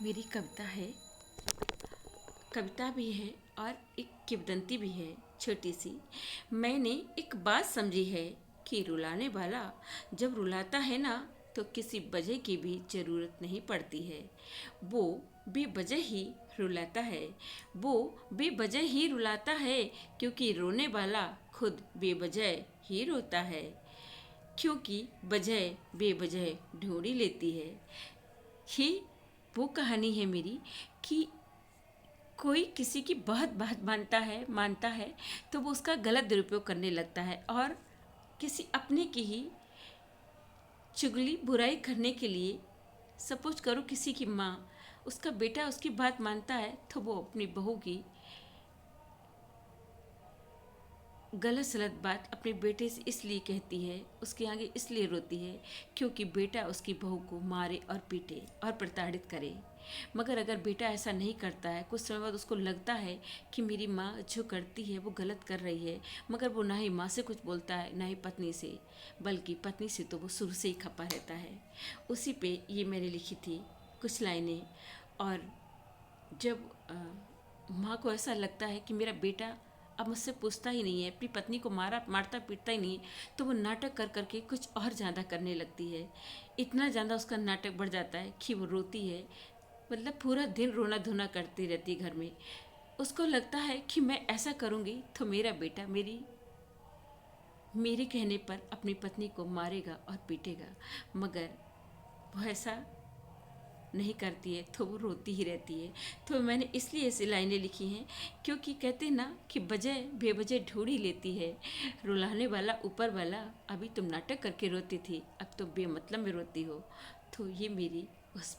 मेरी कविता भी है और एक किंवदंती भी है छोटी सी। मैंने एक बात समझी है कि रुलाने वाला जब रुलाता है ना तो किसी वजह की भी ज़रूरत नहीं पड़ती है। वो बेवजह ही रुलाता है। वो बेवजह ही रुलाता है क्योंकि रोने वाला खुद बेवजह ही रोता है। क्योंकि वजह बेवजह ढूंढी लेती है। ही वो कहानी है मेरी कि कोई किसी की बहुत बात मानता है तो वो उसका गलत दुरुपयोग करने लगता है और किसी अपने की ही चुगली बुराई करने के लिए। सपोज करो किसी की माँ, उसका बेटा उसकी बात मानता है तो वो अपनी बहू की गलत सलत बात अपने बेटे से इसलिए कहती है, उसके आगे इसलिए रोती है क्योंकि बेटा उसकी बहू को मारे और पीटे और प्रताड़ित करे। मगर अगर बेटा ऐसा नहीं करता है, कुछ समय बाद उसको लगता है कि मेरी माँ जो करती है वो गलत कर रही है, मगर वो ना ही माँ से कुछ बोलता है ना ही पत्नी से, बल्कि पत्नी से तो वो शुरू से ही खपा रहता है। उसी पे ये मैंने लिखी थी कुछ लाइनें। और जब माँ को ऐसा लगता है कि मेरा बेटा अब मुझसे पूछता ही नहीं है, अपनी पत्नी को मारता पीटता ही नहीं है, तो वो नाटक कर करके कुछ और ज़्यादा करने लगती है। इतना ज़्यादा उसका नाटक बढ़ जाता है कि वो रोती है, मतलब पूरा दिन रोना धोना करती रहती है घर में। उसको लगता है कि मैं ऐसा करूँगी तो मेरा बेटा मेरे कहने पर अपनी पत्नी को मारेगा और पीटेगा। मगर वो ऐसा नहीं करती है तो वो रोती ही रहती है। तो मैंने इसलिए ऐसी लाइनें लिखी हैं क्योंकि कहते हैं ना कि वजह बेवजह ढूंढ ही लेती है। रुलाने वाला ऊपर वाला, अभी तुम नाटक करके रोती थी, अब तो बेमतलब में रोती हो। तो ये मेरी उस